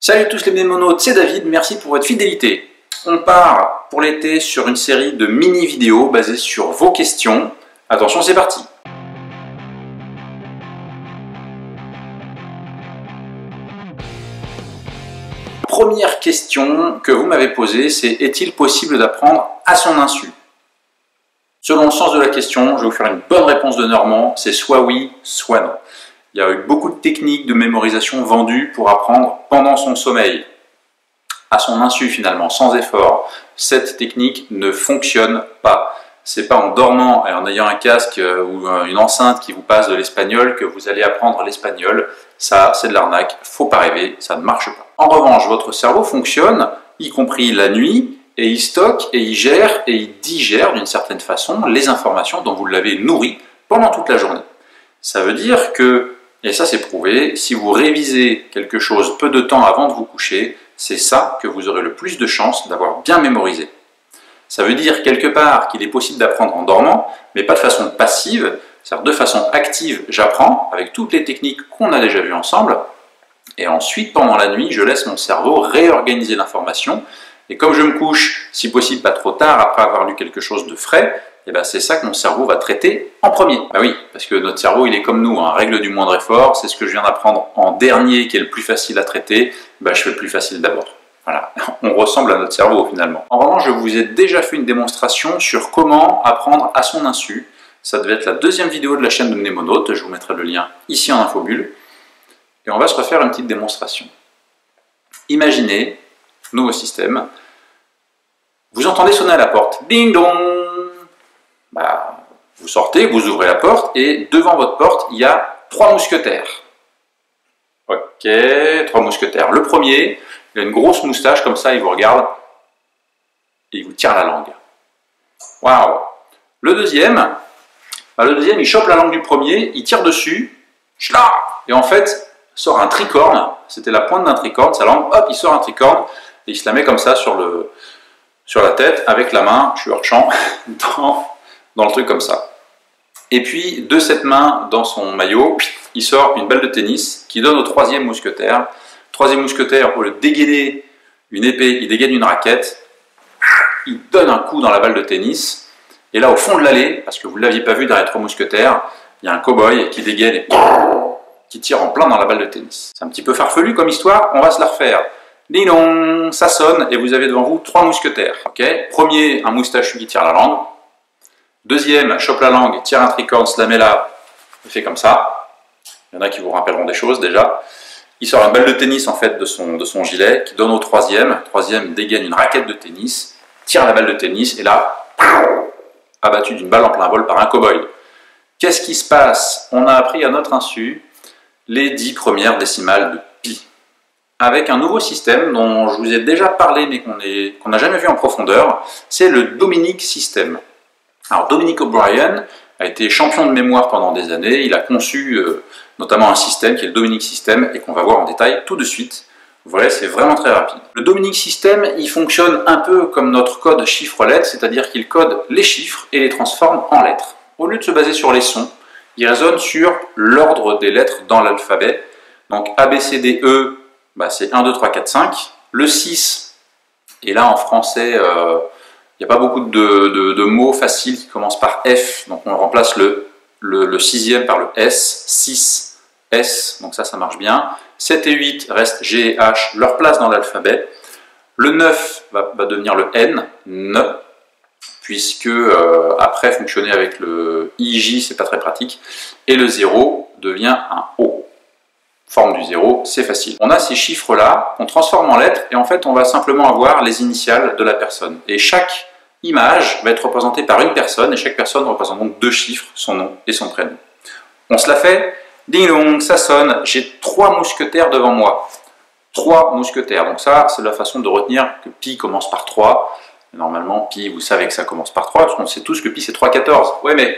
Salut à tous les mnémonautes, c'est David, merci pour votre fidélité. On part pour l'été sur une série de mini-vidéos basées sur vos questions. Attention, c'est parti. Première question que vous m'avez posée, c'est est-il possible d'apprendre à son insu? Selon le sens de la question, je vais vous faire une bonne réponse de Normand, c'est soit oui, soit non. Il y a eu beaucoup de techniques de mémorisation vendues pour apprendre pendant son sommeil, à son insu finalement, sans effort. Cette technique ne fonctionne pas. C'est pas en dormant et en ayant un casque ou une enceinte qui vous passe de l'espagnol que vous allez apprendre l'espagnol. Ça, c'est de l'arnaque, faut pas rêver, ça ne marche pas. En revanche, votre cerveau fonctionne, y compris la nuit, et il stocke, et il gère, et il digère d'une certaine façon les informations dont vous l'avez nourri pendant toute la journée. Ça veut dire que, et ça c'est prouvé, si vous révisez quelque chose peu de temps avant de vous coucher, c'est ça que vous aurez le plus de chances d'avoir bien mémorisé. Ça veut dire quelque part qu'il est possible d'apprendre en dormant, mais pas de façon passive, c'est-à-dire de façon active, j'apprends avec toutes les techniques qu'on a déjà vues ensemble, et ensuite pendant la nuit, je laisse mon cerveau réorganiser l'information, et comme je me couche, si possible pas trop tard, après avoir lu quelque chose de frais, et ben c'est ça que mon cerveau va traiter en premier. Ben oui, parce que notre cerveau il est comme nous, règle du moindre effort, c'est ce que je viens d'apprendre en dernier qui est le plus facile à traiter, ben je fais le plus facile d'abord. Voilà, on ressemble à notre cerveau finalement. En revanche, je vous ai déjà fait une démonstration sur comment apprendre à son insu. Ça devait être la deuxième vidéo de la chaîne de Mnémonautes, je vous mettrai le lien ici en infobulle. Et on va se refaire une petite démonstration. Imaginez, nouveau système, vous entendez sonner à la porte, ding dong. Bah, vous sortez, vous ouvrez la porte et devant votre porte, il y a 3 mousquetaires. Ok, 3 mousquetaires. Le premier, il a une grosse moustache comme ça, il vous regarde et il vous tire la langue. Waouh! Le deuxième, il chope la langue du premier, il tire dessus, et en fait, sort un tricorne, c'était la pointe d'un tricorne, sa langue, hop, il sort un tricorne et il se la met comme ça sur la tête avec la main, je suis hors champ, dans le truc comme ça. Et puis, de cette main, dans son maillot, il sort une balle de tennis qui donne au troisième mousquetaire. Troisième mousquetaire, au lieu de dégainer une épée, il dégaine une raquette. Il donne un coup dans la balle de tennis. Et là, au fond de l'allée, parce que vous ne l'aviez pas vu dans les 3 mousquetaires, il y a un cow-boy qui dégaine et qui tire en plein dans la balle de tennis. C'est un petit peu farfelu comme histoire, on va se la refaire. Ding dong, ça sonne et vous avez devant vous 3 mousquetaires. Okay, premier, un moustachu qui tire la langue. Deuxième, chope la langue, tire un tricorne, se la met là, il fait comme ça. Il y en a qui vous rappelleront des choses déjà. Il sort une balle de tennis en fait de son gilet, qui donne au troisième. Troisième dégaine une raquette de tennis, tire la balle de tennis, et là, abattu d'une balle en plein vol par un cow-boy. Qu'est-ce qui se passe? On a appris à notre insu les 10 premières décimales de pi. Avec un nouveau système dont je vous ai déjà parlé, mais qu'on n'a jamais vu en profondeur, c'est le Dominique System. Alors Dominique O'Brien a été champion de mémoire pendant des années, il a conçu notamment un système qui est le Dominique System et qu'on va voir en détail tout de suite. Vous voyez, c'est vraiment très rapide. Le Dominique System, il fonctionne un peu comme notre code chiffre-lettre, c'est-à-dire qu'il code les chiffres et les transforme en lettres. Au lieu de se baser sur les sons, il raisonne sur l'ordre des lettres dans l'alphabet. Donc A, B, C, D, E, bah, c'est 1, 2, 3, 4, 5. Le 6, et là en français, il n'y a pas beaucoup de mots faciles qui commencent par F, donc on remplace le sixième par le S, 6, S, donc ça marche bien. 7 et 8 restent G et H, leur place dans l'alphabet. Le 9 va devenir le N, ne, puisque après fonctionner avec le IJ, c'est pas très pratique. Et le 0 devient un O. Forme du 0, c'est facile. On a ces chiffres-là qu'on transforme en lettres, et en fait on va simplement avoir les initiales de la personne. Et chaque image va être représentée par une personne, et chaque personne représente donc 2 chiffres, son nom et son prénom. On se la fait, ding dong, ça sonne, j'ai 3 mousquetaires devant moi. 3 mousquetaires, donc ça c'est la façon de retenir que pi commence par 3. Et normalement, pi, vous savez que ça commence par 3, parce qu'on sait tous que pi c'est 3, 14. Ouais, mais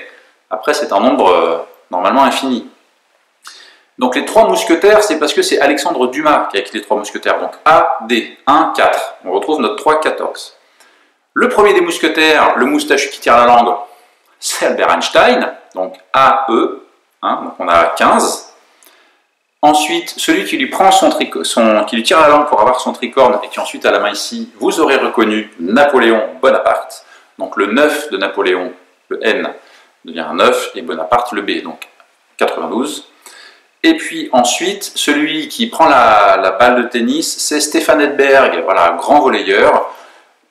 après c'est un nombre normalement infini. Donc les 3 mousquetaires, c'est parce que c'est Alexandre Dumas qui a écrit les 3 mousquetaires. Donc A, D, 1, 4. On retrouve notre 3, 14. Le premier des mousquetaires, le moustachu qui tire la langue, c'est Albert Einstein, donc AE, donc on a 15. Ensuite, celui qui lui prend qui lui tire la langue pour avoir son tricorne et qui ensuite a la main ici, vous aurez reconnu Napoléon Bonaparte. Donc le 9 de Napoléon, le N, devient un 9 et Bonaparte le B, donc 92. Et puis ensuite, celui qui prend la balle de tennis, c'est Stefan Edberg, voilà, grand volleyeur.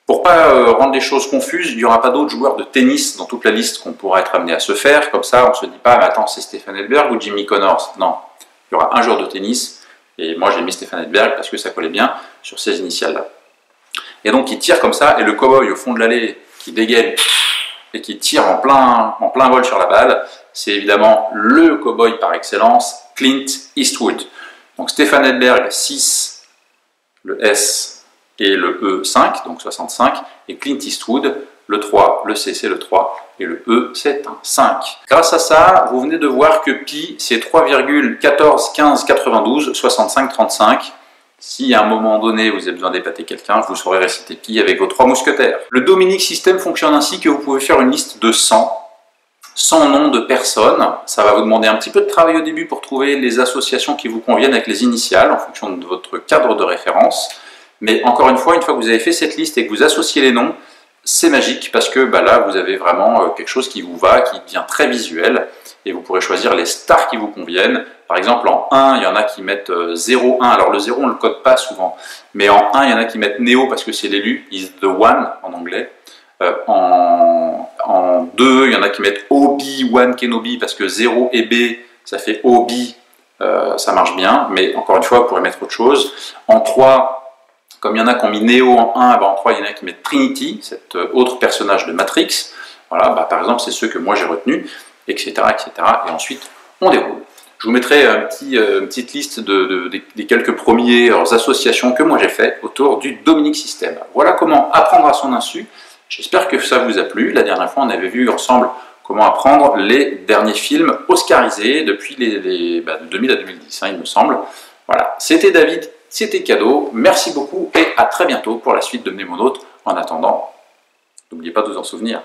Pour ne pas rendre les choses confuses, il n'y aura pas d'autres joueurs de tennis dans toute la liste qu'on pourra être amené à se faire. Comme ça, on ne se dit pas, mais attends, c'est Stefan Edberg ou Jimmy Connors. Non, il y aura un joueur de tennis. Et moi, j'ai mis Stefan Edberg parce que ça collait bien sur ces initiales-là. Et donc, il tire comme ça, et le cow-boy au fond de l'allée qui dégaine et qui tire en plein vol sur la balle, c'est évidemment le cow-boy par excellence, Clint Eastwood. Donc Stefan Edberg, 6, le S et le E, 5, donc 65, et Clint Eastwood, le 3, le C c'est le 3, et le E c'est un 5. Grâce à ça, vous venez de voir que pi c'est 3,14, 15, 92, 65, 35. Si à un moment donné vous avez besoin d'épater quelqu'un, vous saurez réciter pi avec vos 3 mousquetaires. Le Dominique System fonctionne ainsi que vous pouvez faire une liste de 100 noms de personnes. Ça va vous demander un petit peu de travail au début pour trouver les associations qui vous conviennent avec les initiales en fonction de votre cadre de référence. Mais encore une fois que vous avez fait cette liste et que vous associez les noms, c'est magique parce que là vous avez vraiment quelque chose qui vous va, qui devient très visuel et vous pourrez choisir les stars qui vous conviennent. Par exemple en 1, il y en a qui mettent 0, 1, alors le 0 on ne le code pas souvent, mais en 1 il y en a qui mettent Neo parce que c'est l'élu, is the one en anglais. En 2, il y en a qui mettent Obi-Wan Kenobi parce que 0 et B ça fait Obi, ça marche bien, mais encore une fois vous pourrez mettre autre chose. En 3, comme il y en a qui ont mis Neo en 1, en 3 il y en a qui mettent Trinity, cet autre personnage de Matrix. Voilà, par exemple c'est ceux que moi j'ai retenus, etc., etc. Et ensuite on déroule. Je vous mettrai une petite liste des quelques premières associations que moi j'ai fait autour du Dominique System. Voilà comment apprendre à son insu. J'espère que ça vous a plu. La dernière fois on avait vu ensemble comment apprendre les derniers films oscarisés depuis de 2000 à 2010, il me semble. Voilà, c'était David. C'était cadeau, merci beaucoup et à très bientôt pour la suite de Mnémonautes. En attendant, n'oubliez pas de vous en souvenir.